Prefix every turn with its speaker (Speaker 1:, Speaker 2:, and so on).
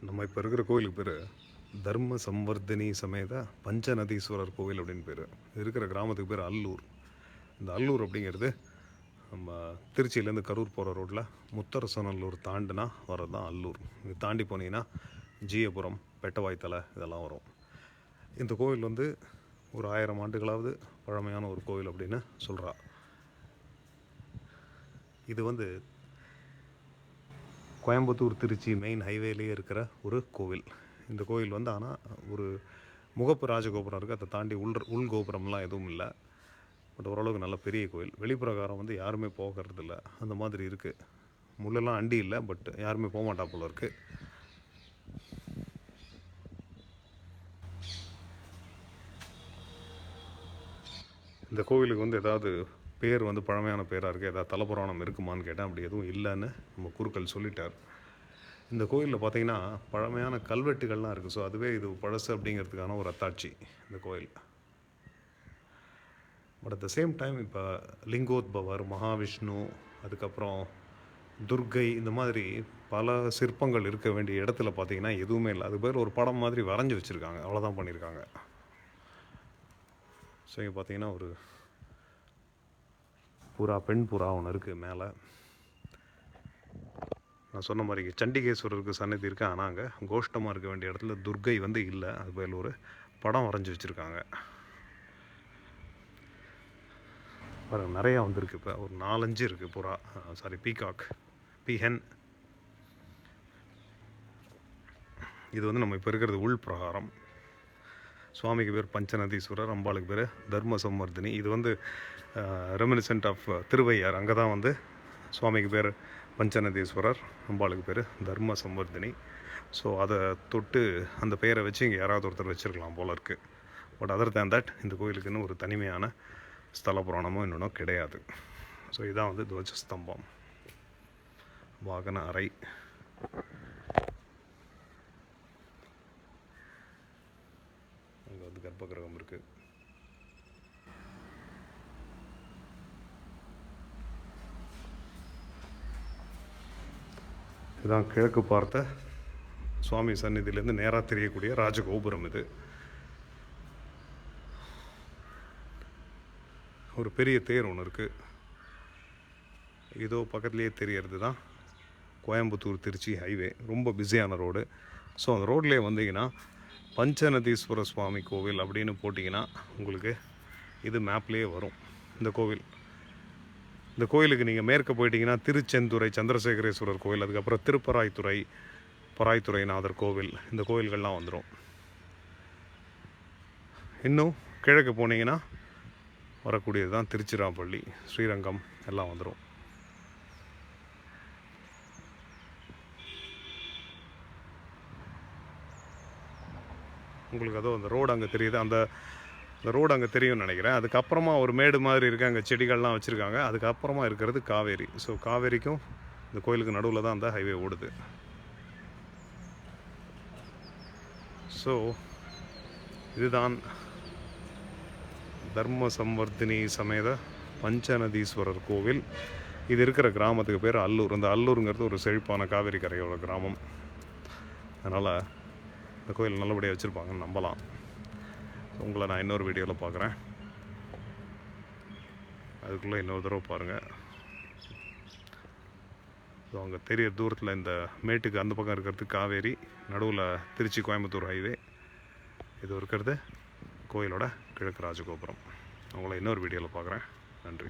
Speaker 1: நம்ம இப்போ இருக்கிற கோயிலுக்கு பேர் தர்ம சம்வர்தினி சமேத பஞ்சநதீஸ்வரர் கோவில் அப்படின்னு பேர். இருக்கிற கிராமத்துக்கு பேர் அல்லூர். இந்த அல்லூர் அப்படிங்கிறது நம்ம திருச்சியிலேருந்து கரூர் போகிற ரோட்டில் முத்தரசநல்லூர் தாண்டினா வர்றது தான் அல்லூர். இது தாண்டி போனீங்கன்னா ஜீயபுரம், பெட்டவாய்த்தலை இதெல்லாம் வரும். இந்த கோவில் வந்து ஒரு 1000 ஆண்டுகளாவது பழமையான ஒரு கோவில் அப்படின்னு சொல்கிறா. இது வந்து கோயம்புத்தூர் திருச்சி மெயின் ஹைவேலேயே இருக்கிற ஒரு கோவில். இந்த கோவில் வந்து ஆனால் ஒரு முகப்பு ராஜகோபுரம் இருக்குது. அதை தாண்டி உள் கோபுரம்லாம் எதுவும் இல்லை. பட் ஓரளவுக்கு நல்ல பெரிய கோவில். வெளிப்பிரகாரம் வந்து யாருமே போகிறதில்ல, அந்த மாதிரி இருக்குது. முள்ளெல்லாம் அண்டி இல்லை, பட் யாருமே போக மாட்டா போல இருக்குது. இந்த கோவிலுக்கு வந்து ஏதாவது பேர் வந்து பழமையான பேராக இருக்குது, ஏதாவது தலபுராணம் இருக்குமான்னு கேட்டேன். அப்படி எதுவும் இல்லைன்னு நம்ம குருக்கள் சொல்லிட்டார். இந்த கோயிலில் பார்த்தீங்கன்னா பழமையான கல்வெட்டுகள்லாம் இருக்குது. ஸோ அதுவே இது பழசு அப்படிங்கிறதுக்கான ஒரு அத்தாட்சி இந்த கோயில். But at the same time இப்போ லிங்கோத்பவர், மகாவிஷ்ணு, அதுக்கப்புறம் துர்கை, இந்த மாதிரி பல சிற்பங்கள் இருக்க வேண்டிய இடத்துல பார்த்தீங்கன்னா எதுவுமே இல்லை. அது பேர் ஒரு படம் மாதிரி வரைஞ்சி வச்சுருக்காங்க, அவ்வளோதான் பண்ணியிருக்காங்க. ஸோ இங்கே பார்த்தீங்கன்னா ஒரு புறா, பெண் புறா ஒன்று இருக்குது மேலே. நான் சொன்ன மாதிரி சண்டிகேஸ்வரருக்கு சன்னதி இருக்குது, ஆனால் அங்கே கோஷ்டமாக இருக்க வேண்டிய இடத்துல துர்கை வந்து இல்லை. அது பேர் ஒரு படம் வரைஞ்சி வச்சுருக்காங்க. பாருங்கள், நிறையா வந்துருக்கு. இப்போ ஒரு 4-5 இருக்குது புறா, பீகாக், பீஹென். இது வந்து நம்ம இப்போ இருக்கிறது உள் பிரகாரம். சுவாமிக்கு பேர் பஞ்சநதீஸ்வரர், அம்பாளுக்கு பேர் தர்ம சம்வர்தினி. இது வந்து ரெமினிசன்ட் ஆஃப் திருவையார். அங்கே தான் வந்து சுவாமிக்கு பேர் பஞ்சநதீஸ்வரர், அம்பாளுக்கு பேர் தர்ம சம்வர்தினி. ஸோ அதை தொட்டு அந்த பெயரை வச்சு இங்கே யாராவது ஒருத்தர் வச்சுருக்கலாம் போல இருக்குது. பட் அதர் தேன் தட் இந்த கோயிலுக்குன்னு ஒரு தனிமையான ஸ்தல புராணமும் இன்னொன்றும் கிடையாது. ஸோ இதான் வந்து துவஜஸ்தம்பம், வாகன அறை. அங்கே வந்து கர்ப்பகிரகம் இருக்குது. இதுதான் கிழக்கு பார்த்த சுவாமி சந்நிதியிலேருந்து நேராக தெரியக்கூடிய ராஜகோபுரம். இது ஒரு பெரிய தேர் ஒன்று இருக்குது. இதோ பக்கத்துலேயே தெரியறது தான் கோயம்புத்தூர் திருச்சி ஹைவே, ரொம்ப பிஸியான ரோடு. ஸோ அந்த ரோட்லேயே வந்தீங்கன்னா பஞ்சநதீஸ்வர சுவாமி கோவில் அப்படின்னு போட்டிங்கன்னா உங்களுக்கு இது மேப்லேயே வரும் இந்த கோவில். இந்த கோயிலுக்கு நீங்கள் மேற்க போயிட்டீங்கன்னா திருச்செந்துறை சந்திரசேகரேஸ்வரர் கோவில், அதுக்கப்புறம் திருப்பராய்த்துறை பராய்த்துறைநாதர் கோவில், இந்த கோவில்கள்லாம் வந்துடும். இன்னும் கிழக்கு போனீங்கன்னா வரக்கூடியது தான் திருச்சிராப்பள்ளி, ஸ்ரீரங்கம் எல்லாம் வந்துடும். உங்களுக்கு அதோ அந்த ரோடு அங்கே தெரியுது, அந்த ரோடு அங்கே தெரியும்னு நினைக்கிறேன். அதுக்கப்புறமா ஒரு மேடு மாதிரி இருக்குது, அங்கே செடிகள்லாம் வச்சுருக்காங்க. அதுக்கப்புறமா இருக்கிறது காவேரி. ஸோ காவேரிக்கும் இந்த கோயிலுக்கு நடுவில் தான் அந்த ஹைவே ஓடுது. ஸோ இதுதான் தர்ம சம்வர்தினி சமேத பஞ்சநதீஸ்வரர் கோவில். இது இருக்கிற கிராமத்துக்கு பேர் அல்லூர். இந்த அல்லூருங்கிறது ஒரு செழிப்பான காவேரி கரையோட கிராமம். அதனால் இந்த கோயில் நல்லபடியாக வச்சுருப்பாங்கன்னு நம்பலாம். உங்களை நான் இன்னொரு வீடியோவில் பார்க்குறேன். அதுக்குள்ளே இன்னொரு தடவை பாருங்கள். ஸோ அங்கே தெரிய தூரத்தில் இந்த மேட்டுக்கு அந்த பக்கம் இருக்கிறது காவேரி, நடுவில் திருச்சி கோயம்புத்தூர் ஹைவே. இது இருக்கிறது கோயிலோட கிழக்கு ராஜகோபுரம். உங்களை இன்னொரு வீடியோவில் பார்க்குறேன். நன்றி.